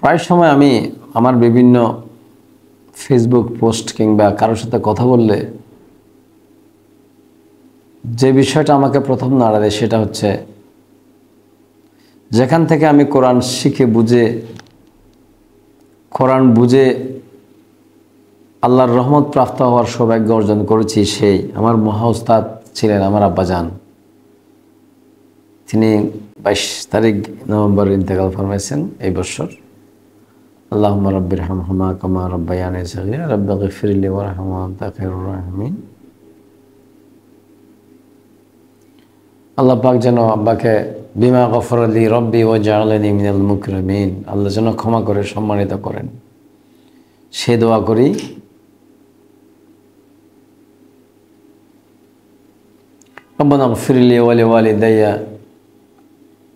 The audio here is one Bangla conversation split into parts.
প্রায় সময় আমি আমার বিভিন্ন ফেসবুক পোস্ট কিংবা কারোর সাথে কথা বললে যে বিষয়টা আমাকে প্রথম নাড়া দেয় সেটা হচ্ছে, যেখান থেকে আমি কোরআন শিখে কোরআন বুঝে আল্লাহর রহমত প্রাপ্ত হওয়ার সৌভাগ্য অর্জন করেছি, সেই আমার মহা উস্তাদ ছিলেন আমার আব্বাজান। তিনি 22 তারিখ নভেম্বর ইন্তেকাল ফরমাইছেন এই বছর। আল্লাহুম্মা রাব্বিরহামহুমা কামা রাব্বায়ানি সগীরা রাব্বিগফিরলি ওয়ারহামহুমা আনতা খায়রুর রাহিমিন। আল্লাহ পাক যেন আব্বাকে বিমা গফরলি রব্বি ওয়া জাআলানি মিনাল মুকরামিন, আল্লাহ যেন ক্ষমা করে সম্মানিত করেন, সে দোয়া করি। রব্বানা গফিরলি ওয়া লিওয়ালিদাইয়া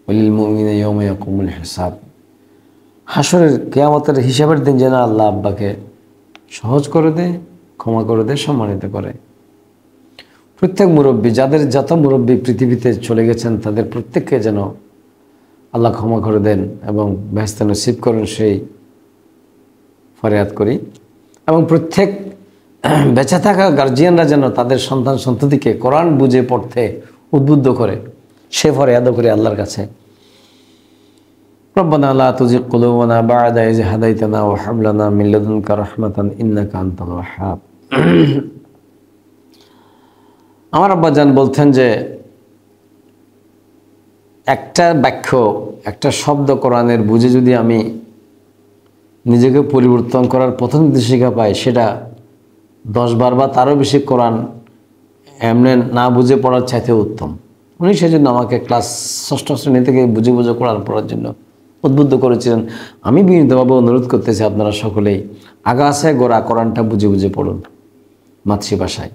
ওয়া লিল মুমিনিনা ইয়াওমা ইয়াকুমুল হিসাব। হাসরের কিয়ামতের হিসাবের দিন যেন আল্লাহ আব্বাকে সহজ করে দেয়, ক্ষমা করে দেয়, সম্মানিত করে। প্রত্যেক মুরব্বী, যাদের যত মুরব্বী পৃথিবীতে চলে গেছেন তাদের প্রত্যেককে যেন আল্লাহ ক্ষমা করে দেন এবং বেহেশত নসিব করেন, সেই ফরিয়াদ করি। এবং প্রত্যেক বেঁচে থাকা গার্জিয়ানরা যেন তাদের সন্তান সন্ততিকে কোরআন বুঝে পড়তে উদ্বুদ্ধ করে, সে ফরিয়াদও করি আল্লাহর কাছে। রব্বানা লা তুজিগ কুলুবানা বা'দা ইয হাদাইতানা ওয়া হাব লানা মিন লাদুনকা রাহমাতান ইন্নাকা আনতাল ওয়াহ্হাব। আমার আব্বাজান বলতেন যে একটা বাক্য, একটা শব্দ কোরআনের বুঝে যদি আমি নিজেকে পরিবর্তন করার প্রথম নির্দেশিকা পাই, সেটা 10 বার বা তারও বেশি কোরআন এমনি না বুঝে পড়ার চাইতে উত্তম। উনি সেজন্য আমাকে ক্লাস 6ষ্ঠ শ্রেণী থেকে বুঝে বুঝে কোরআন পড়ার জন্য উদ্বুদ্ধ করেছিলেন। আমি বিনীতভাবে অনুরোধ করতেছি, আপনারা সকলেই আগাছায় গোড়া কোরআনটা বুঝে বুঝে পড়ুন, মাতৃভাষায়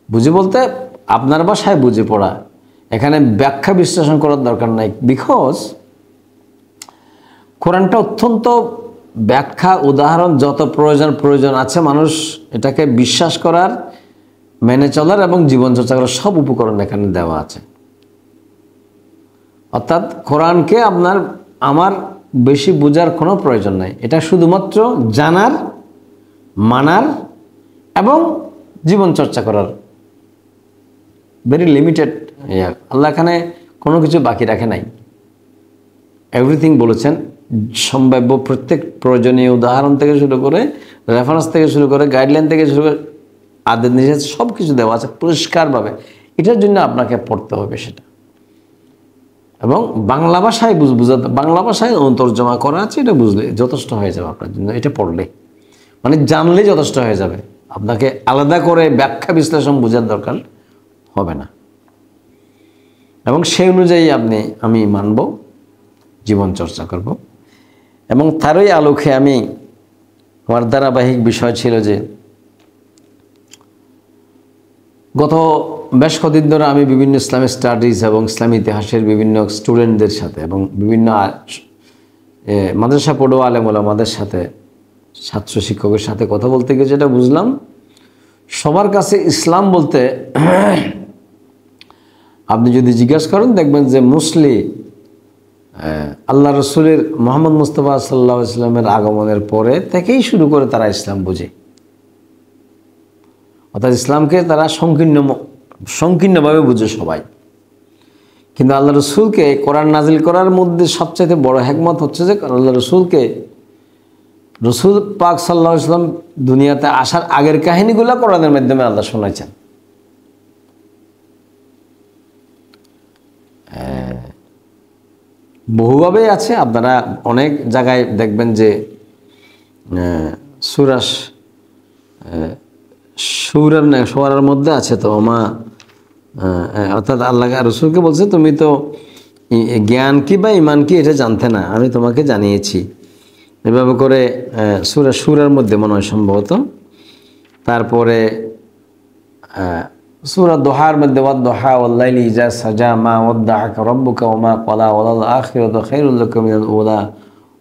বুঝে বলতে আপনার ভাষায় বুঝে পড়া। এখানে ব্যাখ্যা বিশ্লেষণ করার দরকার নাই, বিকজ কোরআনটা অত্যন্ত ব্যাখ্যা উদাহরণ যত প্রয়োজন আছে, মানুষ এটাকে বিশ্বাস করার, মেনে চলার এবং জীবনচর্চা করার সব উপকরণ এখানে দেওয়া আছে। অর্থাৎ কোরআনকে আমার বেশি বোঝার কোনো প্রয়োজন নাই, এটা শুধুমাত্র জানার, মানার এবং জীবনচর্চা করার ভেরি লিমিটেড। আল্লাহ এখানে কোনো কিছু বাকি রাখে নাই, এভরিথিং বলেছেন। সম্ভাব্য প্রত্যেক প্রয়োজনীয় উদাহরণ থেকে শুরু করে, রেফারেন্স থেকে শুরু করে, গাইডলাইন থেকে শুরু করে, আদেশ নিষেধ সব কিছু দেওয়া আছে পরিষ্কারভাবে। এটার জন্য আপনাকে পড়তে হবে সেটা, এবং বাংলা ভাষায় বাংলা ভাষায় তর্জমা করা আছে, এটা বুঝলে যথেষ্ট হয়ে যাবে আপনার জন্য। এটা পড়লে মানে জানলে যথেষ্ট হয়ে যাবে, আপনাকে আলাদা করে ব্যাখ্যা বিশ্লেষণ বোঝার দরকার হবে না। এবং সেই অনুযায়ী আমি মানব, জীবন চর্চা করব। এবং তারই আলোকে আমার ধারাবাহিক বিষয় ছিল যে গত বেশ কদিন ধরে আমি বিভিন্ন ইসলামিক স্টাডিজ এবং ইসলামী ইতিহাসের বিভিন্ন স্টুডেন্টদের সাথে এবং বিভিন্ন মাদ্রাসা পড়ুয়া আলেম ওলামাদের সাথে, ছাত্র শিক্ষকের সাথে কথা বলতে গিয়ে যেটা বুঝলাম, সবার কাছে ইসলাম বলতে আপনি যদি জিজ্ঞাসা করেন দেখবেন যে মুসলি আল্লাহ রসুলের মোহাম্মদ মুস্তাফা সাল্লাল্লাহু আলাইহি ওয়াসাল্লামের আগমনের পরে থেকেই শুরু করে তারা ইসলাম বুঝে। অর্থাৎ ইসলামকে তারা সংকীর্ণভাবে বুঝে সবাই। কিন্তু আল্লাহ রসুলকে কোরআন নাজিল করার মধ্যে সবচাইতে বড় হিকমত হচ্ছে যে আল্লাহ রসুল পাক সাল্লাল্লাহু আলাইহি ওয়াসাল্লাম দুনিয়াতে আসার আগের কাহিনীগুলো কোরআনের মাধ্যমে আল্লাহ শোনাইছেন। বহুভাবেই আছে, আপনারা অনেক জায়গায় দেখবেন যে সুরার মধ্যে আছে তো অর্থাৎ আল্লাহ রসুলকে বলছে, তুমি তো জ্ঞান কি বা ইমান কি এটা জানতে না, আমি তোমাকে জানিয়েছি। এভাবে করে সুরার মধ্যে মনে হয় সম্ভবত। তারপরে সূরা দোহার মধ্যে ওয়াদ-দুহা ওয়াল-লাইলি ইযা সাজা মা ওয়াদ্দাআকা রাব্বুকা ওয়া মা ক্বালা ওয়াল আখিরাতু খায়রুল লাকা মিনাল উলা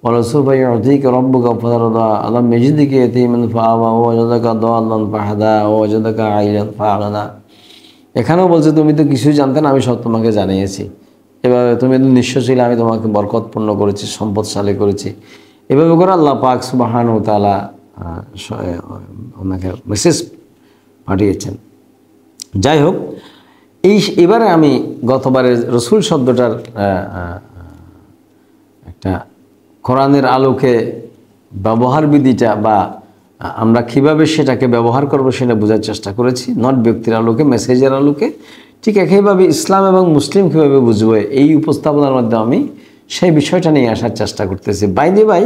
ওয়া লাসাউফা ইউ'তিকা রাব্বুকা ফাতারদা আলাম ইয়াজিদকা ইয়াতীমান ফাআওয়া ওয়া ওয়াজাদাকা দাল্লান ফাহাদা ওয়া ওয়াজাদাকা আইলান ফাআগনা। এখানেও বলছে তুমি তো কিছুই জানতে না, আমি সব তোমাকে জানিয়েছি। এভাবে তুমি নিঃস্ব ছিলে, আমি তোমাকে বরকতপূর্ণ করেছি, সম্পদশালী করেছি। এভাবে করে আল্লাহ পাক সুবহানাহু ওয়া তাআলা ওনাকে মেসেজ পাঠিয়েছেন। যাই হোক, এবারে আমি গতবারে রসুল শব্দটার একটা কোরআনের আলোকে ব্যবহার বিধিটা বা আমরা কিভাবে সেটাকে ব্যবহার করব সেটা বোঝার চেষ্টা করেছি, নট ব্যক্তির আলোকে, মেসেজের আলোকে। ঠিক একইভাবে ইসলাম এবং মুসলিম কীভাবে বুঝবো, এই উপস্থাপনার মধ্যে আমি সেই বিষয়টা নিয়ে আসার চেষ্টা করতেছি। বাইরে ভাই,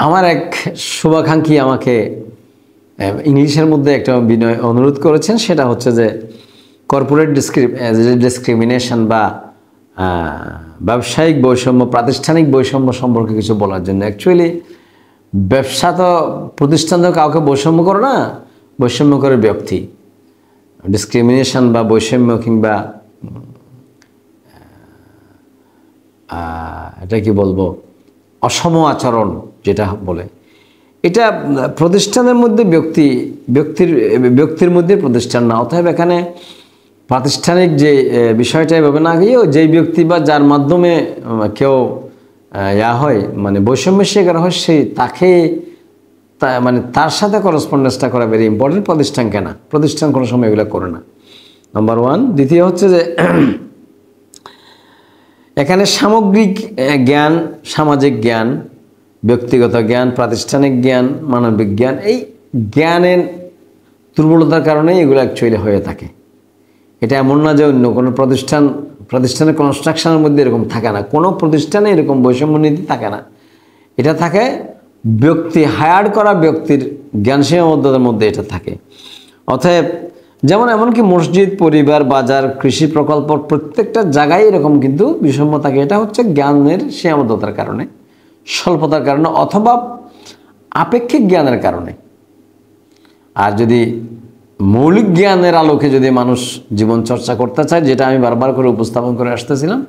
আমার এক শুভাকাঙ্ক্ষী আমাকে ইংলিশের মধ্যে একটা অনুরোধ করেছেন, সেটা হচ্ছে যে কর্পোরেট ডিসক্রিমিনেশন বা ব্যবসায়িক বৈষম্য, প্রাতিষ্ঠানিক বৈষম্য সম্পর্কে কিছু বলার জন্য। অ্যাকচুয়ালি ব্যবসা তো, প্রতিষ্ঠান তো কাউকে বৈষম্য করে না, বৈষম্য করে ব্যক্তি। ডিসক্রিমিনেশন বা বৈষম্য কিংবা এটা কি বলবো, অসম আচরণ যেটা বলে, এটা প্রতিষ্ঠানের মধ্যে ব্যক্তির মধ্যে প্রতিষ্ঠান না। অতএব এখানে প্রাতিষ্ঠানিক যে বিষয়টা এভাবে না গিয়েও যেই ব্যক্তি বা যার মাধ্যমে কেউ হয়, মানে বৈষম্যের শিকার হয়, সেই তাকে মানে তার সাথে করসপন্ডেন্সটা করা ভেরি ইম্পর্টেন্ট। প্রতিষ্ঠান কেন, প্রতিষ্ঠান কোনো সময় এগুলো করে না, নাম্বার ওয়ান। দ্বিতীয় হচ্ছে যে এখানে সামগ্রিক জ্ঞান, সামাজিক জ্ঞান, ব্যক্তিগত জ্ঞান, প্রাতিষ্ঠানিক জ্ঞান, মানবিক জ্ঞান, এই জ্ঞানের দুর্বলতার কারণেই এগুলো অ্যাকচুয়ালি হয়ে থাকে। এটা এমন না যে অন্য কোনো প্রতিষ্ঠানের কনস্ট্রাকশনের মধ্যে এরকম থাকে না, কোনো প্রতিষ্ঠানে এরকম বৈষম্য নীতি থাকে না। এটা থাকে ব্যক্তি, হায়ার করা ব্যক্তির জ্ঞান সীমাবদ্ধতার মধ্যে এটা থাকে। অতএব যেমন এমনকি মসজিদ, পরিবার, বাজার, কৃষি প্রকল্প, প্রত্যেকটা জায়গায় এরকম কিন্তু বিষম্য থাকে। এটা হচ্ছে জ্ঞানের সীমাবদ্ধতার কারণে, স্বল্পতার কারণে, অথবা আপেক্ষিক জ্ঞানের কারণে। আর যদি মৌলিক জ্ঞানের আলোকে যদি মানুষ জীবন চর্চা করতে চায়, যেটা আমি বারবার করে উপস্থাপন করে আসতেছিলাম,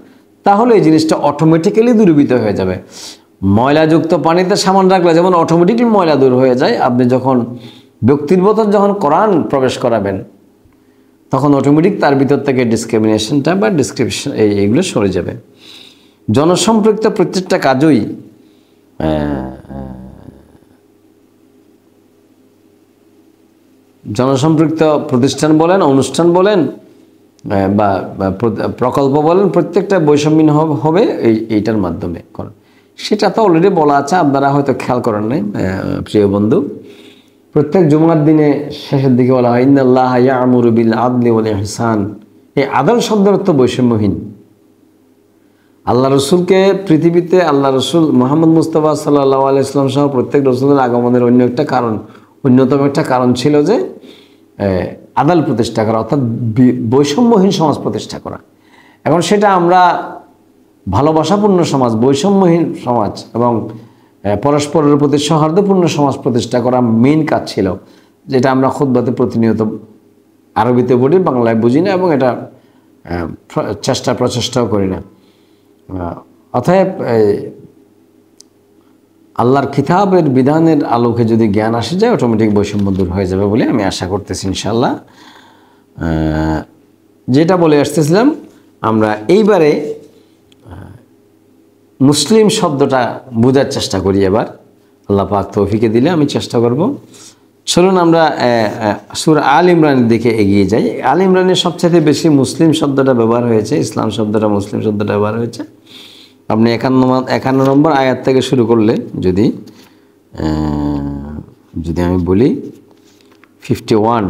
তাহলে এই জিনিসটা অটোমেটিক্যালি দূরীভূত হয়ে যাবে। ময়লাযুক্ত পানিতে সাবান রাখলে যেমন অটোমেটিক্যালি ময়লা দূর হয়ে যায়, আপনি যখন ব্যক্তির ভিতর যখন কোরআন প্রবেশ করাবেন, তখন অটোমেটিক তার ভিতর থেকে ডিসক্রিমিনেশনটা বা ডিসক্রিপশন এইগুলো সরে যাবে। জনসম্পৃক্ত প্রত্যেকটা কাজই জনসম্পৃক্ত প্রতিষ্ঠান বলেন, অনুষ্ঠান বলেন বা প্রকল্প বলেন, প্রত্যেকটা বৈষম্যহীন হবে এইটার মাধ্যমে। সেটা তো অলরেডি বলা আছে, আপনারা হয়তো খেয়াল করেন নাই প্রিয় বন্ধু। প্রত্যেক জুমার দিনে শেষের দিকে বলা হয় ইন্নাল্লাহা ইয়া'মুরু বিল আদলি ওয়াল ইহসান। এই আদল শব্দের অর্থ বৈষম্যহীন। আল্লাহ রসুলকে পৃথিবীতে, আল্লাহ রসুল মুহাম্মদ মুস্তাফা সাল্লাল্লাহু আলাইহি ওয়াসাল্লাম সহ প্রত্যেক রসুলের আগমনের অন্যতম একটা কারণ ছিল যে আদাল প্রতিষ্ঠা করা, অর্থাৎ বৈষম্যহীন সমাজ প্রতিষ্ঠা করা। এখন সেটা আমরা ভালোবাসাপূর্ণ সমাজ, বৈষম্যহীন সমাজ এবং পরস্পরের প্রতি সৌহার্দ্যপূর্ণ সমাজ প্রতিষ্ঠা করা মেইন কাজ ছিল, যেটা আমরা খুতবাতে প্রতিনিয়ত আরবিতে বলি, বাংলায় বুঝি না এবং এটা প্রচেষ্টাও করি না। অতএব আল্লাহর কিতাবের বিধানের আলোকে যদি জ্ঞান আসে যায়, অটোমেটিক বৈষম্য দূর হয়ে যাবে বলে আমি আশা করতেছি ইনশাআল্লাহ। যেটা বলে আসতেছিলাম, আমরা এইবারে মুসলিম শব্দটা বোঝার চেষ্টা করি। এবার আল্লাহ পাক তৌফিকে দিলে আমি চেষ্টা করব। চলুন আমরা সূরা আল ইমরানের দিকে এগিয়ে যাই। আল ইমরানের সবচেয়ে বেশি মুসলিম শব্দটা ব্যবহার হয়েছে, ইসলাম শব্দটা, মুসলিম শব্দটা ব্যবহার হয়েছে। আপনি 51 নম্বর আয়াত থেকে শুরু করলে যদি আমি বলি 51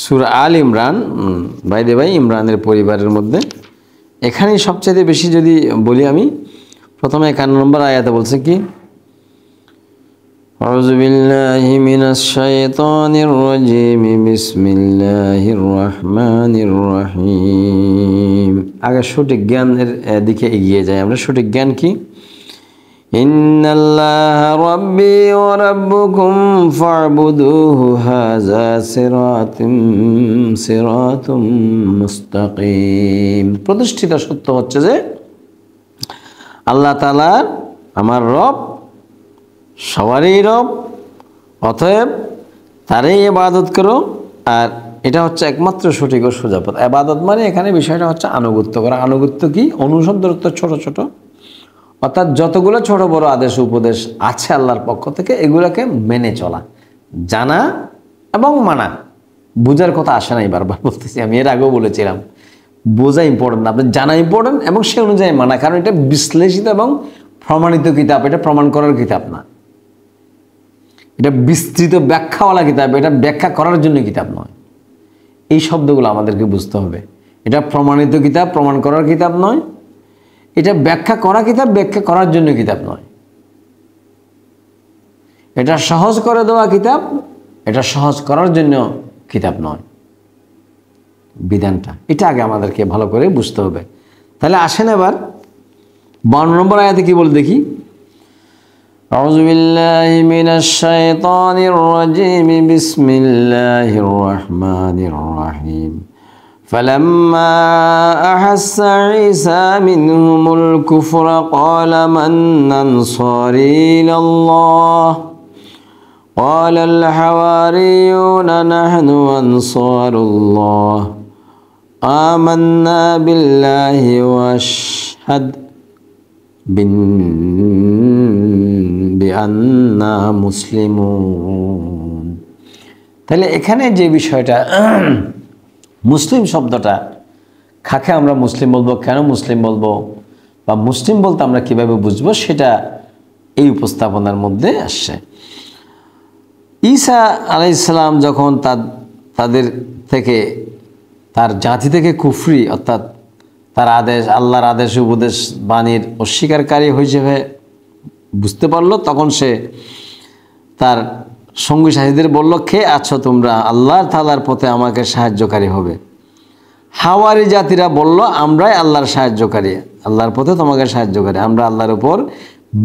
সূরা আল ইমরান, বাইরে ভাই ইমরানের পরিবারের মধ্যে এখানেই সবচেয়ে বেশি যদি বলি আমি, প্রথমে 51 নম্বর আয়াতে বলছে কি, আউযু বিল্লাহি মিনাশ শাইতানির রাজিম, বিসমিল্লাহির রাহমানির রহিম। আগে সঠিক জ্ঞানের দিকে এগিয়ে যাই আমরা। সঠিক জ্ঞান কি? ইন্নাল্লাহা রাব্বি ওয়া রাব্বুকুম ফা'বুদুহু হাযা সিরাতুম মুস্তাকিম। প্রতিষ্ঠিত সত্য হচ্ছে যে আল্লাহ তাআলা আমার রব, সবারই রব, অতএব তারই ইবাদত করো। আর এটা হচ্ছে একমাত্র সঠিক ও সোজা পথ। ইবাদত মানে এখানে বিষয়টা হচ্ছে আনুগত্য করা। আনুগত্য কি? অনুসরণ তো ছোট ছোট, অর্থাৎ যতগুলো ছোট বড় আদেশ উপদেশ আছে আল্লাহর পক্ষ থেকে এগুলোকে মেনে চলা, জানা এবং মানা। বোঝার কথা আসে না, বারবার বলতেছি, আমি এর আগেও বলেছিলাম বোঝা ইম্পর্টেন্ট, আপনার জানা ইম্পর্টেন্ট এবং সে অনুযায়ী মানা, কারণ এটা বিশ্লেষিত এবং প্রমাণিত কিতাব, এটা প্রমাণ করার কিতাব না, এটা বিস্তৃত ব্যাখ্যাওয়ালা কিতাব, এটা ব্যাখ্যা করার জন্য কিতাব নয়। এই শব্দগুলো আমাদেরকে বুঝতে হবে। এটা প্রমাণিত কিতাব, প্রমাণ করার কিতাব নয়। এটা ব্যাখ্যা করা কিতাব, ব্যাখ্যা করার জন্য কিতাব নয়। এটা সহজ করে দেওয়া কিতাব, এটা সহজ করার জন্য কিতাব নয়। বিধানটা এটা আগে আমাদেরকে ভালো করে বুঝতে হবে। তাহলে আসেন এবার 52 নম্বর আয়াতে কি বলে দেখি। আউযু বিল্লাহি মিনাশ শাইতানির রাজিম, বিসমিল্লাহির রাহমানির রাহিম। فلما أحس عيسى منهم الكفر قال من أنصاري إلى الله قال الحواريون نحن أنصار الله آمنا بالله واشهد بأننا مسلمون। তাহলে এখানে যে বিষয়টা, মুসলিম শব্দটা খাকে আমরা মুসলিম বলবো, কেন মুসলিম বলবো, বা মুসলিম বলতে আমরা কিভাবে বুঝবো, সেটা এই উপস্থাপনার মধ্যে আসছে। ঈসা আলাইহিস সালাম যখন তাদের থেকে, তার জাতি থেকে কুফরি অর্থাৎ তার আদেশ, আল্লাহর আদেশ উপদেশ বাণীর অস্বীকারী হিসেবে বুঝতে পারলো, তখন সে তার সঙ্গী সাথীদের বলল, কে আছো তোমরা আল্লাহর তাআলার পথে আমাকে সাহায্যকারী হবে। হাওয়ারি জাতিরা বলল, আমরাই আল্লাহর সাহায্যকারী, আল্লাহর পথে তোমাকে সাহায্যকারী, আমরা আল্লাহর উপর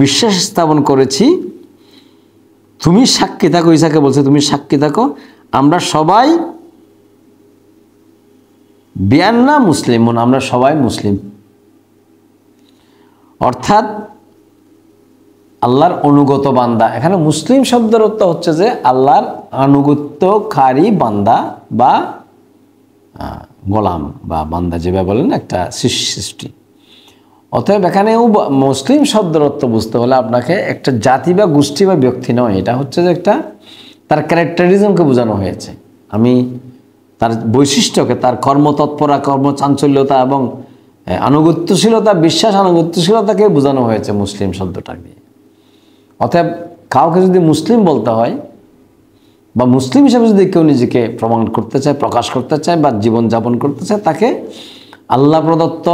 বিশ্বাস স্থাপন করেছি, তুমি সাক্ষী থাকো। ঈসাকে বলছে তুমি সাক্ষী থাকো, আমরা সবাই বিআন্না মুসলিমুন, আমরা সবাই মুসলিম। অর্থাৎ আল্লাহর অনুগত বান্দা। এখানে মুসলিম শব্দের অর্থ হচ্ছে যে আল্লাহর আনুগত্যকারী বান্দা বা গোলাম বা বান্দা, যেভাবে বলেন একটা সৃষ্টি। অতএব এখানেও মুসলিম শব্দের অর্থ বুঝতে হলে আপনাকে একটা জাতি বা গোষ্ঠী বা ব্যক্তি নয়, এটা হচ্ছে যে একটা তার ক্যারেক্টারিজমকে বোঝানো হয়েছে। আমি তার বৈশিষ্ট্যকে, তার কর্মতৎপরা, কর্মচাঞ্চল্যতা এবং আনুগত্যশীলতা, বিশ্বাস আনুগত্যশীলতাকে বোঝানো হয়েছে মুসলিম শব্দটা দিয়ে। অতএব কাউকে যদি মুসলিম বলতে হয় বা মুসলিম হিসেবে যদি কেউ নিজেকে প্রমাণ করতে চায়, প্রকাশ করতে চায় বা জীবনযাপন করতে চায়, তাকে আল্লাহ প্রদত্ত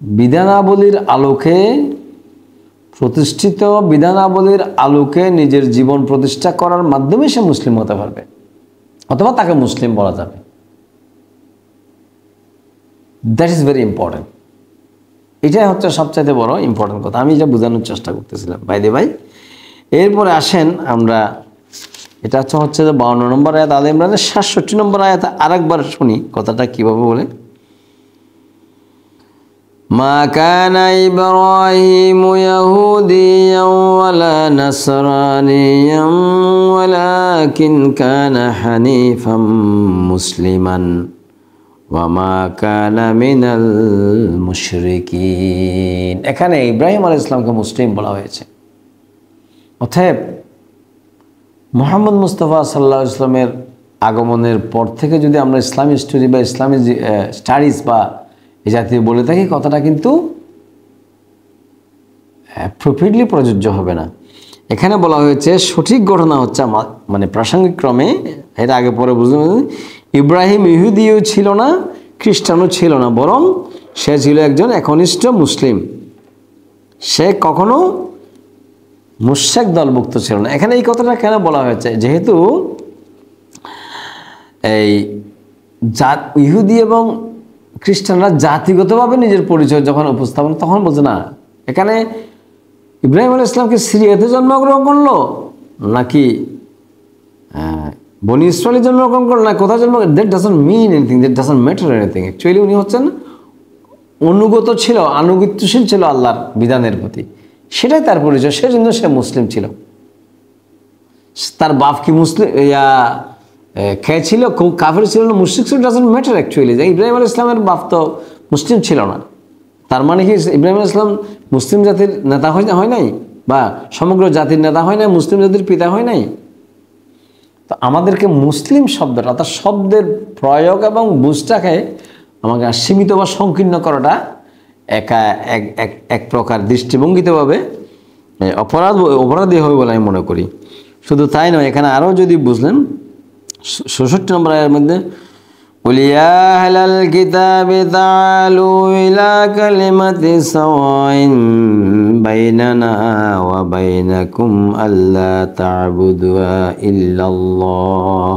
বিধানাবলীর আলোকে, প্রতিষ্ঠিত বিধানাবলীর আলোকে নিজের জীবন প্রতিষ্ঠা করার মাধ্যমে সে মুসলিম হতে পারবে, অথবা তাকে মুসলিম বলা যাবে। That is very important. এটাই হচ্ছে সবচাইতে বড় ইম্পর্টেন্ট কথা, আমি এটা বোঝানোর চেষ্টা করতেছিলাম ভাই। এরপরে আসেন আমরা, এটা হচ্ছে যে 52 নম্বর আয়াত, আলে ইমরানের 67 নম্বর আয়াত আরেকবার শুনি কথাটা কিভাবে বলে। মা কানা ইব্রাহিমু ইয়াহুদিয়ান ওয়ালা নাসরানিয়ান ওয়ালাকিন কানা হানিফাম মুসলিমান ওয়া মা কানা মিনাল মুশরিকিন। এখানে ইব্রাহিম আলাইহিস সালামকে মুসলিম বলা হয়েছে। অতএব মুহাম্মদ মুস্তাফা সাল্লাল্লাহু আলাইহি ওয়াসাল্লামের আগমনের পর থেকে যদি আমরা ইসলামী স্টোরি বা ইসলামী স্টাডিজ বা এই জাতীয় বলে থাকি, কথাটা কিন্তু অ্যাপ্রোপ্রিয়েটলি প্রযোজ্য হবে না। এখানে বলা হয়েছে সঠিক ঘটনা হচ্ছে মানে প্রাসঙ্গিক ক্রমে, এটা আগে পরে বুঝতে পারছি, ইব্রাহিম ইহুদিও ছিল না, খ্রিস্টানও ছিল না, বরং সে ছিল একজন একনিষ্ঠ মুসলিম। সে কখনো মুশরিক দলভুক্ত ছিল না। এখানে এই কথাটা কেন বলা হয়েছে? যেহেতু এই ইহুদি এবং খ্রিস্টানরা জাতিগতভাবে নিজের পরিচয় যখন উপস্থাপন, তখন বোঝে না এখানে ইব্রাহিম আলাইহিস সালামকে সিরিয়াতে জন্মগ্রহণ করলো নাকি বনি ইসরায়েলে জন্মগ্রহণ করলো, না কোথায় জন্ম, that doesn't mean anything, that doesn't matter anything. Actually উনি হচ্ছেন অনুগত ছিল, আনুগত্যশীল ছিল আল্লাহর বিধানের প্রতি, সেটাই তার পরিচয়, সেজন্য সে মুসলিম ছিল। তার বাপ কি মুসলিম খেয়ে ছিল, কাফের ছিল না, মুশরিক ছিল, ডাজন্ট ম্যাটার অ্যাকচুয়ালি। যে ইব্রাহিম আলাইহিস সালামের বাপ তো মুসলিম ছিল না, তার মানে কি ইব্রাহিম আলাইহিস সালাম মুসলিম জাতির নেতা হয় নাই, বা সমগ্র জাতির নেতা হয় নাই, মুসলিম জাতির পিতা হয় নাই? তো আমাদেরকে মুসলিম শব্দটা, অর্থাৎ শব্দের প্রয়োগ এবং বুঝটাকে আমাকে সীমিত বা সংকীর্ণ করাটা এক প্রকার দৃষ্টিভঙ্গিতে ভাবে অপরাধী হবে বলে আমি মনে করি। শুধু তাই নয়, এখানে আরও যদি বুঝলেন ৬৬ নম্বর আয়াতের মধ্যে قل يا أهل الكتاب تعالوا إلى كلمة سواء بيننا وبينكم ألا تعبدوا إلا الله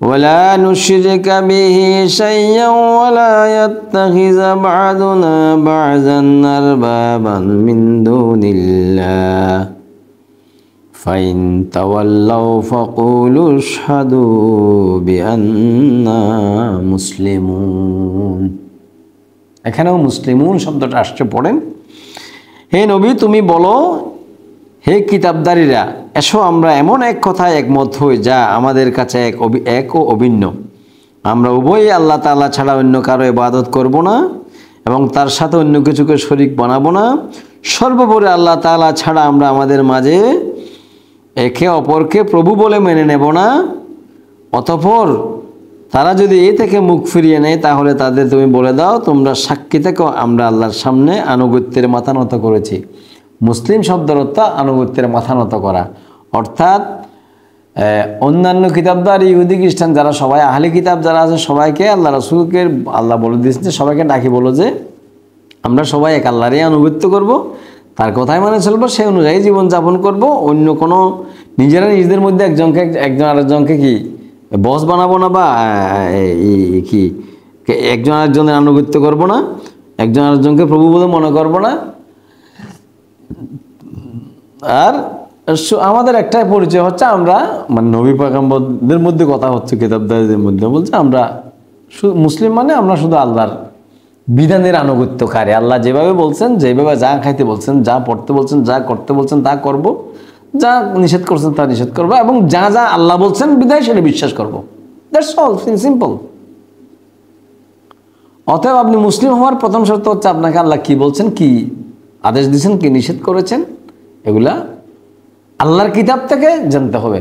ولا نشرك به شيئا ولا يتخذ بعضنا بعضا أربابا من دون الله فإن تولوا فقولوا اشهدوا بأننا মুসলিমুন। এখানেও মুসলিমুন শব্দটা আসছে, পড়েন। হে নবী, তুমি বলো, হে কিতাবদারীরা, এসো আমরা এমন এক কথায় একমত হই যা আমাদের কাছে এক ও অভিন্ন। আমরা উভয়ই আল্লাহ তাআলা ছাড়া অন্য কারো ইবাদত করব না এবং তার সাথে অন্য কিছুকে শরীক বানাবো না। সর্বোপরি আল্লাহ তাআলা ছাড়া আমরা আমাদের মাঝে একে অপরকে প্রভু বলে মেনে নেব না। অতঃপর তারা যদি এই থেকে মুখ ফিরিয়ে নেয় তাহলে তাদের তুমি বলে দাও, তোমরা সাক্ষী থেকো আমরা আল্লাহর সামনে আনুগত্যের মাথা নত করেছি। মুসলিম শব্দের অর্থ আনুগত্যের মাথা নত করা, অর্থাৎ অন্যান্য কিতাবদার ইহুদি খ্রিস্টান যারা সবাই আহলে কিতাব যারা আছে সবাইকে আল্লাহ রাসূলকে আল্লাহ বলে দিয়েছেন যে সবাইকে ডাকি বলো যে আমরা সবাই এক আল্লাহরই আনুগত্য করব, তার কথাই মানে চলবো, সেই অনুযায়ী জীবনযাপন করব। অন্য কোনো নিজেরা নিজেদের মধ্যে একজন আরেকজনকে কি বস বানাবো না, বা কি একজন আরেকজনের আনুগত্য করব না, একজন আরেকজনকে প্রভু বলে মনে করব না। আর আমাদের একটাই পরিচয় হচ্ছে আমরা মানে নবী পয়গম্বরদের মধ্যে কথা হচ্ছে, কিতাবদারীদের মধ্যে বলছে আমরা মুসলিম মানে আমরা শুধু আল্লাহর বিধানের আনুগত্যকারী। আল্লাহ যেভাবে বলছেন, যেভাবে যা খাইতে বলছেন, যা পড়তে বলছেন, যা করতে বলছেন তা করব, যা নিষেধ করছেন তা নিষেধ করবো, এবং যা যা আল্লাহ বলছেন বিধায় সেটা বিশ্বাস করব। That's all, simple. অতএব আপনি মুসলিম হওয়ার প্রথম শর্ত হচ্ছে আপনাকে আল্লাহ কি বলছেন, কি আদেশ দিয়েছেন, কি নিষেধ করেছেন, এগুলা আল্লাহর কিতাব থেকে জানতে হবে।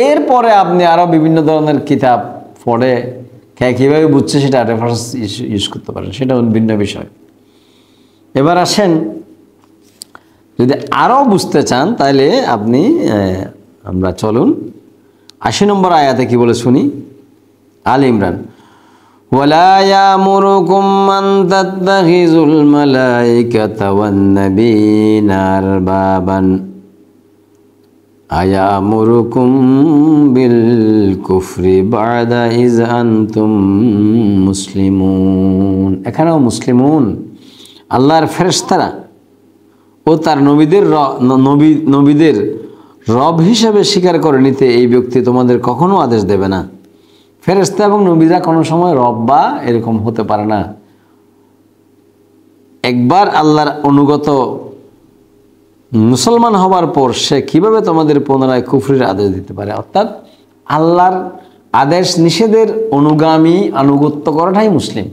এরপরে আপনি আরও বিভিন্ন ধরনের কিতাব পড়ে কীভাবে বুঝছে সেটা রেফারেন্স ইউজ করতে পারেন, সেটা ভিন্ন বিষয়। এবার আসেন, যদি আরও বুঝতে চান তাহলে আপনি আমরা চলুন ৮০ নম্বর আয়াতে কি বলে শুনি। আল ইমরান, ওয়ালা ইয়ামুরুকুম আন তাত্তাখিযুল মালাইকাতা ওয়ান নাবিয়্যিনা আরবাবান আয়ামুরুকুম বিল কুফরি বা'দা ইজ আনতুম মুসলিমুন। এখানেও মুসলিমুন আল্লাহর ফেরেশতারা ও তার নবীদের রব হিসাবে স্বীকার করে নিতে এই ব্যক্তি তোমাদের কখনো আদেশ দেবে না। ফেরেশতা এবং নবীরা কোনো সময় রব বা এরকম হতে পারে না। একবার আল্লাহর অনুগত মুসলমান হওয়ার পর সে কিভাবে তোমাদের পুনরায় কুফরির আদেশ দিতে পারে? অর্থাৎ আল্লাহর আদেশ নিষেধের অনুগামী আনুগত্য করাটাই মুসলিম।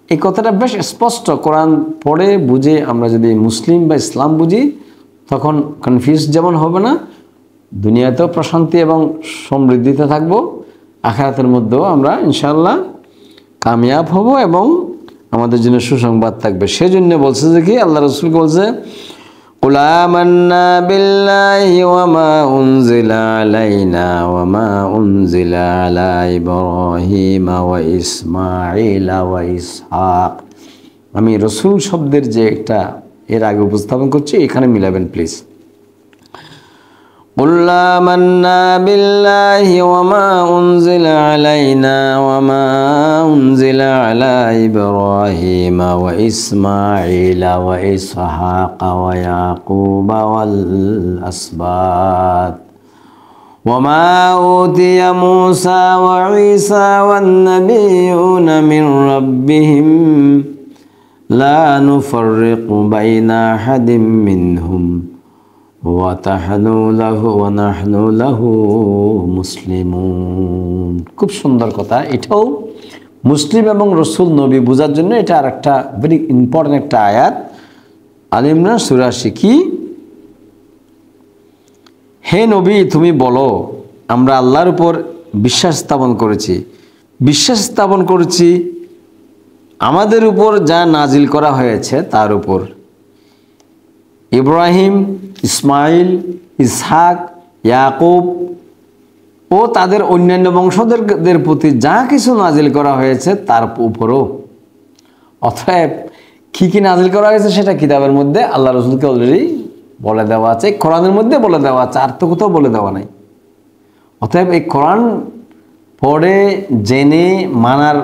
এই কথাটা বেশ স্পষ্ট। কোরআন পড়ে বুঝে আমরা যদি মুসলিম বা ইসলাম বুঝি তখন কনফিউজ যেমন হবে না, দুনিয়াতেও প্রশান্তি এবং সমৃদ্ধিতে থাকবো, আখিরাতের মধ্যেও আমরা ইনশাআল্লাহ কামিয়াব হব এবং আমাদের জন্য সুসংবাদ থাকবে। সেজন্য বলছে যে কি আল্লাহ রাসূল বলছে, কুল আমান্না বিল্লাহি ওয়া মা উনজিলা আলাইনা ওয়া মা উনজিলা আলা ইব্রাহিম ওয়া ইসমাঈল ওয়া ইসহাক। আমি রাসূল শব্দের যে একটা এর আগে উপস্থাপন করছি, এখানে মিলাবেন প্লিজ। قل آمنا بالله وما أنزل علينا وما أنزل على إبراهيم وإسماعيل وإسحاق ويعقوب والأسباط وما أوتي موسى وعيسى والنبيون من ربهم لا نفرق بين أحد منهم ওয়া তাহানু লাহু ওয়া নাহনু লাহু মুসলিমুন। খুব সুন্দর কথা। এটাও মুসলিম এবং রসুল নবী বোঝার জন্য এটা আর একটা ভেরি ইম্পর্টেন্ট একটা আয়াত। আলে ইমরান সূরা ৮০। কি? হে নবী, তুমি বলো, আমরা আল্লাহর উপর বিশ্বাস স্থাপন করেছি। বিশ্বাস স্থাপন করেছি আমাদের উপর যা নাজিল করা হয়েছে তার উপর। ইব্রাহিম, ইসমাইল, ইসহাক, ইয়াকুব ও তাদের অন্যান্য বংশধরদের প্রতি যা কিছু নাজিল করা হয়েছে তার উপরও। অতএব কী কী নাজিল করা হয়েছে সেটা কিতাবের মধ্যে আল্লাহ রসুলকে অলরেডি বলে দেওয়া আছে, কোরআনের মধ্যে বলে দেওয়া আছে, আর তো কোথাও বলে দেওয়া নাই। অতএব এই কোরআন পড়ে জেনে মানার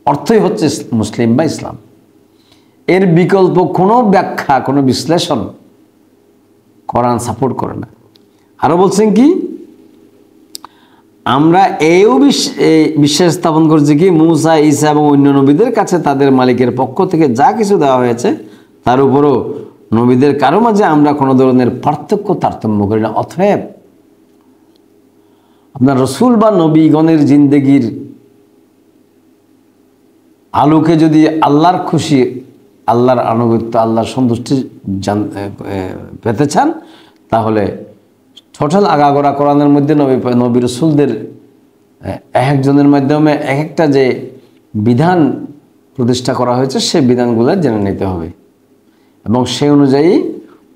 অর্থই হচ্ছে মুসলিম বা ইসলাম। এর বিকল্প কোনো ব্যাখ্যা, কোনো বিশ্লেষণ কোরআন সাপোর্ট করে না। আরও বলছেন কি? আমরা এও বিশ্বাস স্থাপন করছি কি মুসা, ঈসা এবং অন্য নবীদের কাছে তাদের মালিকের পক্ষ থেকে যা কিছু দেওয়া হয়েছে তার উপরও নবীদের কারো মাঝে আমরা কোনো ধরনের পার্থক্য তারতম্য করি না। অতএব আপনার রসুল বা নবীগণের জিন্দেগির আলোকে যদি আল্লাহর খুশি, আল্লাহর আনুগত্য, আল্লাহর সন্তুষ্টি পেতে চান, তাহলে টোটাল আগাগোড়া কোরআনের মধ্যে নবী রসুলদের একজনের মাধ্যমে এক একটা যে বিধান প্রতিষ্ঠা করা হয়েছে সেই বিধানগুলো জেনে নিতে হবে এবং সেই অনুযায়ী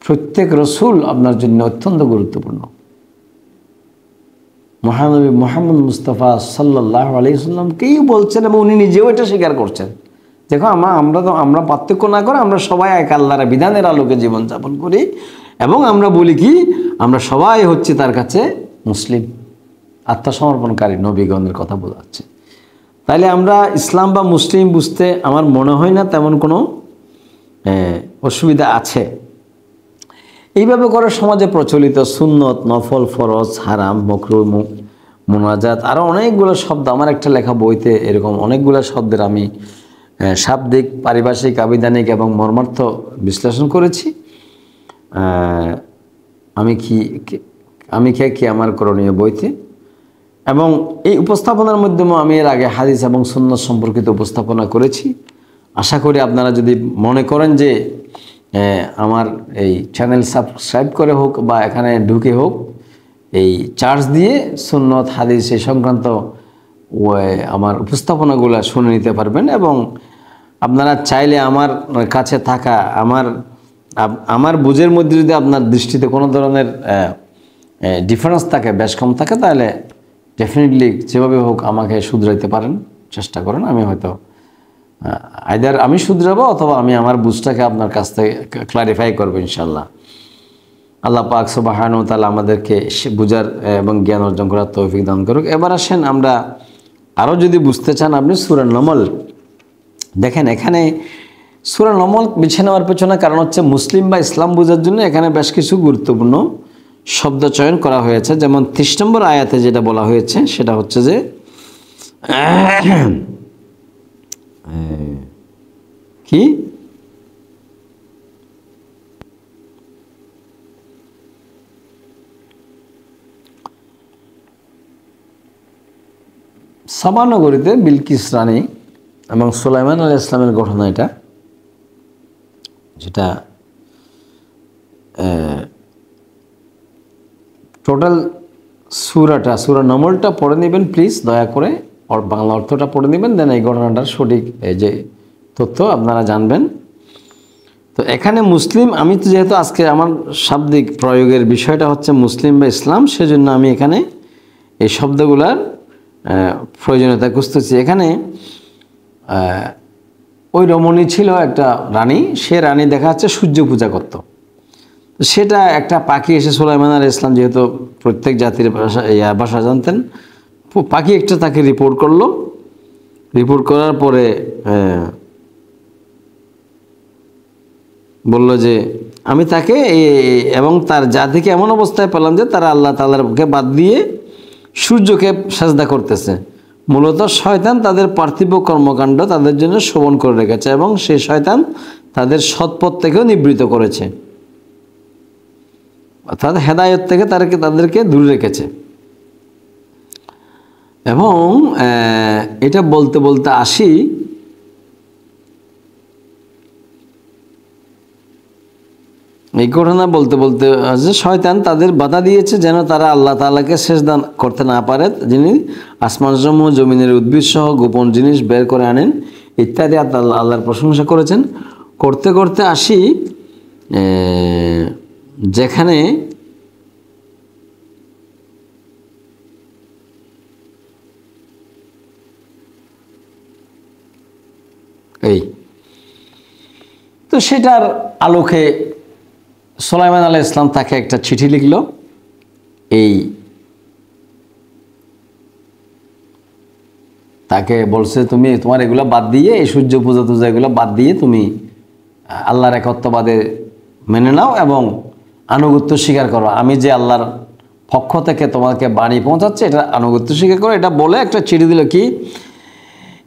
প্রত্যেক রসুল আপনার জন্য অত্যন্ত গুরুত্বপূর্ণ। মহানবী মুহাম্মদ মুস্তাফা সাল্লাল্লাহু আলাইহি ওয়াসাল্লামকেই বলছেন এবং উনি নিজেও এটা স্বীকার করছেন। দেখো আমরা পার্থক্য না করে আমরা সবাই এক আল্লাহর বিধানের আলোকে জীবনযাপন করি এবং আমরা বলি কি আমরা সবাই হচ্ছে তার কাছে মুসলিম, আত্মসমর্পণকারী নবীগণের কথা বোঝাচ্ছে। তাইলে আমরা ইসলাম বা মুসলিম বুঝতে আমার মনে হয় না তেমন কোনো অসুবিধা আছে। এইভাবে করে সমাজে প্রচলিত সুন্নত, নফল, ফরজ, হারাম, মাকরুহ, মুনাজাত আরও অনেকগুলো শব্দ আমার একটা লেখা বইতে এরকম অনেকগুলো শব্দের আমি শাব্দিক, পারিভাষিক, আবিধানিক এবং মর্মার্থ বিশ্লেষণ করেছি। আমি কি আমার করণীয় বইতে, এবং এই উপস্থাপনার মাধ্যমে আমি এর আগে হাদিস এবং সুন্নত সম্পর্কিত উপস্থাপনা করেছি। আশা করি আপনারা যদি মনে করেন যে আমার এই চ্যানেল সাবস্ক্রাইব করে হোক বা এখানে ঢুকে হোক এই চার্জ দিয়ে সুন্নত, হাদিস এই সংক্রান্ত আমার উপস্থাপনাগুলো শুনে নিতে পারবেন এবং আপনারা চাইলে আমার কাছে থাকা আমার বুঝের মধ্যে যদি আপনার দৃষ্টিতে কোনো ধরনের ডিফারেন্স থাকে, বেশ কম থাকে, তাহলে ডেফিনেটলি যেভাবে হোক আমাকে শুধরাইতে পারেন, চেষ্টা করেন। আমি হয়তো আইদার আমি শুধরাবো অথবা আমি আমার বুঝটাকে আপনার কাছ থেকে ক্লারিফাই করবো ইনশাল্লাহ। আল্লাহ পাক সুবহানাহু ওয়া তাআলা আমাদেরকে বুঝার এবং জ্ঞান অর্জন করার তৌফিক দান করুক। এবার আসেন আমরা আরও যদি বুঝতে চান আপনি সূরা নমল দেখেন। এখানে সূরা নমল বেছে নেওয়ার পেছনে কারণ হচ্ছে মুসলিম বা ইসলাম বোঝার জন্য এখানে বেশ কিছু গুরুত্বপূর্ণ শব্দ চয়ন করা হয়েছে। যেমন ৩০ নম্বর আয়াতে যেটা বলা হয়েছে সেটা হচ্ছে যে কি সাবা নগরীতে বিলকিস রানী এবং সুলাইমান আলাইহিস সালামের ঘটনা, এটা যেটা টোটাল সূরা নমলটা পড়ে নেবেন প্লিজ, দয়া করে বাংলা অর্থটা পড়ে নেবেন, দেন এই ঘটনাটার সঠিক এই যে তথ্য আপনারা জানবেন। তো এখানে মুসলিম, আমি তো যেহেতু আজকে আমার শাব্দিক প্রয়োগের বিষয়টা হচ্ছে মুসলিম বা ইসলাম, সেজন্য আমি এখানে এই শব্দগুলার প্রয়োজনীয়তা খুঁজতেছি। এখানে ওই রমণী ছিল একটা রানী, সে রানী দেখা যাচ্ছে সূর্য পূজা করত। সেটা একটা পাখি এসে সুলাইমান আলাইহিস সালাম যেহেতু প্রত্যেক জাতির ভাষা জানতেন, পাখি একটা তাকে রিপোর্ট করলো। রিপোর্ট করার পরে বলল যে আমি তাকে এবং তার জাতিকে এমন অবস্থায় পেলাম যে তারা আল্লাহ তাআলাকে বাদ দিয়ে সূর্যকে সাজদা করতেছে। মূলত শয়তান তাদের পার্থিব কর্মকাণ্ড তাদের জন্য শোভন করে রেখেছে এবং সেই শয়তান তাদের সৎপথ থেকেও নিবৃত্ত করেছে। অর্থাৎ হেদায়েত থেকে তাদেরকে দূরে রেখেছে। এবং এটা বলতে বলতে আসি এই ঘটনা বলতে বলতে যে শয়তান তাদের বাধা দিয়েছে যেন তারা আল্লাহ তাআলাকে সিজদা করতে না পারে, যিনি আসমানসমূহ জমিনের উদ্ভিদ সহ গোপন জিনিস বের করে আনেন ইত্যাদি আল্লাহর প্রশংসা করেছেন। করতে করতে আসি যেখানে এই তো সেটার আলোকে সুলাইমান আলাইহিস সালাম তাকে একটা চিঠি লিখল। তাকে বলছে তুমি তোমার এগুলো বাদ দিয়ে, এই সূর্য পূজা টুজা এগুলো বাদ দিয়ে তুমি আল্লাহর একত্ববাদে মেনে নাও এবং আনুগত্য স্বীকার করো। আমি যে আল্লাহর পক্ষ থেকে তোমাকে বাণী পৌঁছাচ্ছে এটা আনুগত্য স্বীকার করো। এটা বলে একটা চিঠি দিল কি,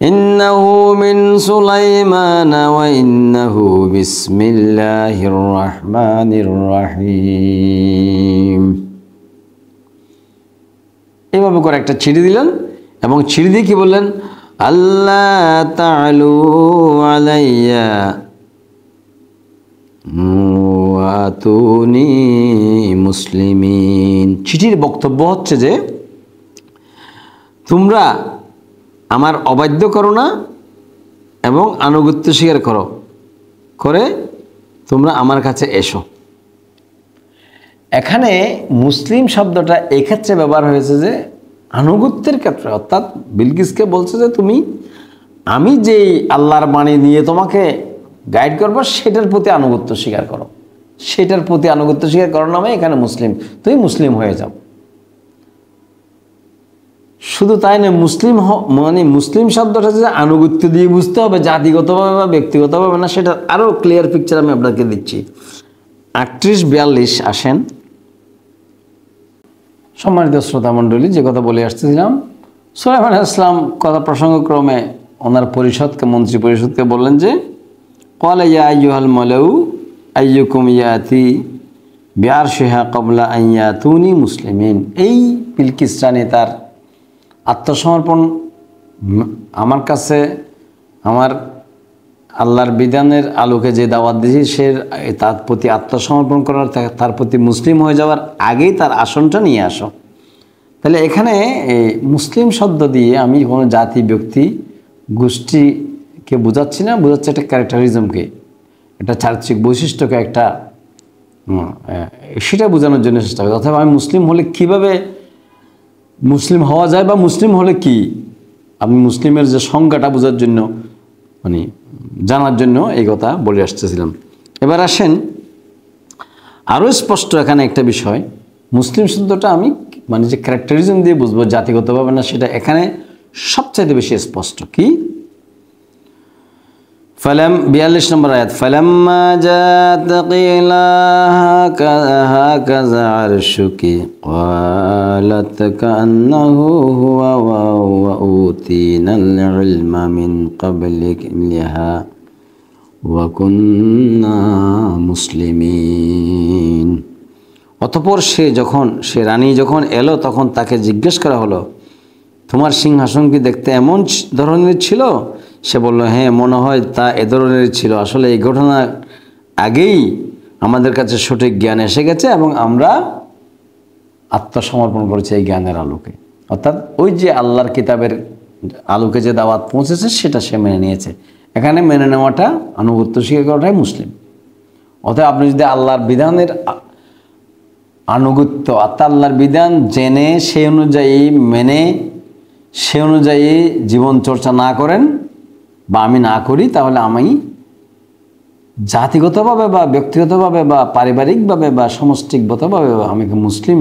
ইন্নাহু মিন সুলাইমান ওয়া ইন্নাহু বিসমিল্লাহির রহমানির রহিম। এইভাবে করে একটা চিঠি দিলেন এবং চিঠি দিয়ে কি বললেন, আল্লাহ তাআলু আলাইয়া ওয়াতুনি মুসলিমিন। চিঠির বক্তব্য হচ্ছে যে তোমরা আমার অবাধ্য করো না এবং আনুগত্য স্বীকার করে তোমরা আমার কাছে এসো। এখানে মুসলিম শব্দটা এক্ষেত্রে ব্যবহার হয়েছে যে আনুগত্যের ক্ষেত্রে, অর্থাৎ বিলকিসকে বলছে যে আমি যেই আল্লাহর বাণী নিয়ে তোমাকে গাইড করবো সেটার প্রতি আনুগত্য স্বীকার করো, সেটার প্রতি আনুগত্য স্বীকার করার নামে এখানে তুমি মুসলিম হয়ে যাও। শুধু তাই নয়, মুসলিম শব্দটা যে আনুগত্য দিয়ে বুঝতে হবে জাতিগতভাবে বা ব্যক্তিগতভাবে না, সেটা আরও ক্লিয়ার পিকচার আমি আপনাকে দিচ্ছি। 38-42 আসেন। সম্মানিত শ্রোতা মণ্ডলী, যে কথা বলে আসতেছিলাম, সুলাইমান আলাইহিস সালাম কথা প্রসঙ্গক্রমে ওনার মন্ত্রী পরিষদকে বললেন যে ক্বালা ইয়া আইয়ুহাল মালাউ আইয়ুকুম ইয়াতি বিআরশিহা ক্বাবলা আন ইয়াতুনি মুসলিমিন। এই বিলকিস রানী তার আত্মসমর্পণ আমার কাছে আমার আল্লাহর বিধানের আলোকে যে দাওয়াত দিয়েছি সে তার প্রতি আত্মসমর্পণ করার, তার প্রতি মুসলিম হয়ে যাওয়ার আগেই তার আসনটা নিয়ে আসো। তাহলে এখানে মুসলিম শব্দ দিয়ে আমি কোনো জাতি, ব্যক্তি, গোষ্ঠীকে বোঝাচ্ছি না, বোঝাচ্ছি একটা ক্যারেক্টারিজমকে, একটা চারিত্রিক বৈশিষ্ট্যকে, একটা সেটা বোঝানোর জন্য চেষ্টা করি। অথবা আমি মুসলিম হলে কিভাবে মুসলিম হওয়া যায় বা মুসলিম হলে কি, আমি মুসলিমের যে সংজ্ঞাটা বোঝার জন্য জানার জন্য এই কথা বলে আসতেছিলাম। এবার আসেন আরও স্পষ্ট এখানে একটা বিষয়, মুসলিম শব্দটা আমি যে ক্যারেক্টারিজম দিয়ে বুঝবো জাতিগতভাবে না, সেটা এখানে সবচাইতে বেশি স্পষ্ট। কি 42 নম্বর আয়াত, ফালাম্মা জাআত কিলা হাকাযা আরশুকি ক্বালাত কান্নাহু হুয়া ওয়া উতিনাল ইলমা মিন ক্বাবলিহা ওয়া কুন্না মুসলিমিন। অতঃপর সে রানী যখন এলো তখন তাকে জিজ্ঞেস করা হলো, তোমার সিংহাসন কি দেখতে এমন ধরনের ছিল? সে বলল, হ্যাঁ, মনে হয় তা এ ধরনের ছিল। আসলে এই ঘটনার আগেই আমাদের কাছে সঠিক জ্ঞান এসে গেছে এবং আমরা আত্মসমর্পণ করেছি এই জ্ঞানের আলোকে। অর্থাৎ ওই যে আল্লাহর কিতাবের আলোকে যে দাওয়াত পৌঁছেছে সেটা সে মেনে নিয়েছে। এখানে মেনে নেওয়াটা, আনুগত্য স্বীকার করাটাই মুসলিম। অর্থাৎ আপনি যদি আল্লাহর বিধানের আনুগত্য, অর্থাৎ আল্লাহর বিধান জেনে সে অনুযায়ী মেনে সে অনুযায়ী জীবন চর্চা না করেন বা আমি না করি, তাহলে আমি জাতিগতভাবে বা ব্যক্তিগতভাবে বা পারিবারিকভাবে বা সমষ্টিগতভাবে আমাকে মুসলিম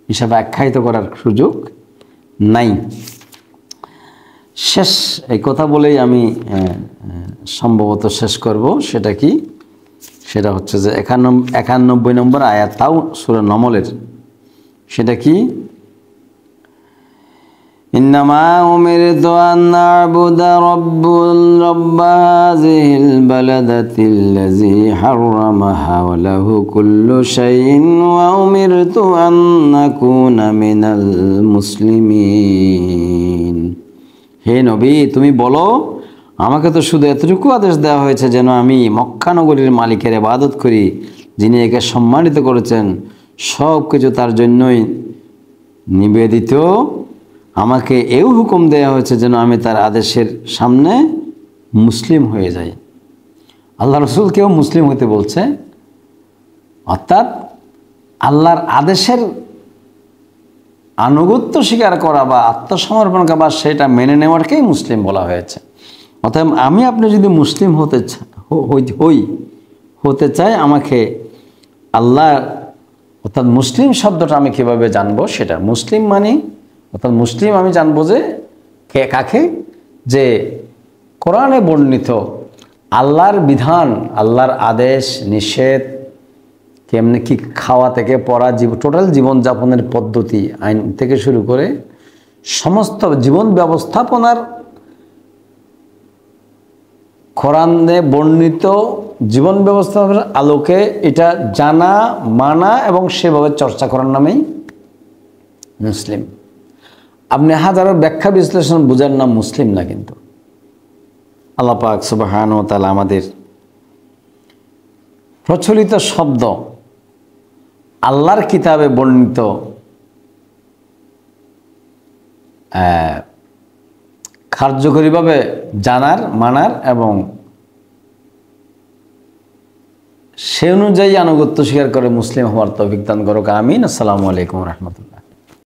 হিসাবে আখ্যায়িত করার সুযোগ নাই। শেষ এই কথা বলেই আমি সম্ভবত শেষ করব। সেটা কি? সেটা হচ্ছে যে 91 নম্বর আয়াত, তাও সূরা নমলের। সেটা কি? ইন্নামা উমিরতু আন না'বুদা রব্ব হাযিহিল বালাদাতিল্লাযী হাররামাহা ওয়া লাহু কুল্লু শাইইন ওয়া উমিরতু আন নাকুনা মিনাল মুসলিমিন। হে নবী, তুমি বলো, আমাকে তো শুধু এতটুকু আদেশ দেওয়া হয়েছে যেন আমি মক্কা নগরীর মালিকের ইবাদত করি, যিনি একে সম্মানিত করেছেন, সব কিছু তার জন্যই নিবেদিত। আমাকে এও হুকুম দেওয়া হয়েছে যেন আমি তার আদেশের সামনে মুসলিম হয়ে যাই। আল্লাহ রসুলকেও মুসলিম হতে বলছে, অর্থাৎ আল্লাহর আদেশের আনুগত্য স্বীকার করা বা আত্মসমর্পণ করা বা সেটা মেনে নেওয়ারকেই মুসলিম বলা হয়েছে। অতএব আমি আপনি যদি মুসলিম হতে চাই, আমাকে আল্লাহ অর্থাৎ মুসলিম শব্দটা আমি কীভাবে জানবো, সেটা মুসলিম মানে অর্থাৎ মুসলিম আমি জানবো যে কাকে, যে কোরআনে বর্ণিত আল্লাহর বিধান, আল্লাহর আদেশ নিষেধ, কেমনি কি খাওয়া থেকে পড়া, টোটাল জীবনযাপনের পদ্ধতি, আইন থেকে শুরু করে সমস্ত জীবন ব্যবস্থাপনার কোরআনে বর্ণিত জীবন ব্যবস্থাপনার আলোকে এটা জানা, মানা এবং সেভাবে চর্চা করার নামেই মুসলিম। আপনি হাজারো ব্যাখ্যা বিশ্লেষণ বোঝার নাম মুসলিম না। কিন্তু আল্লাহ পাক সুবহানাহু ওয়া তাআলা আমাদের প্রচলিত শব্দ আল্লাহর কিতাবে বর্ণিত কার্যকরীভাবে জানার, মানার এবং সে অনুযায়ী আনুগত্য স্বীকার করে মুসলিম হওয়ার তৌফিক দান করুক। আমিন। আসসালামু আলাইকুম ওয়া রাহমাতুল্লাহ।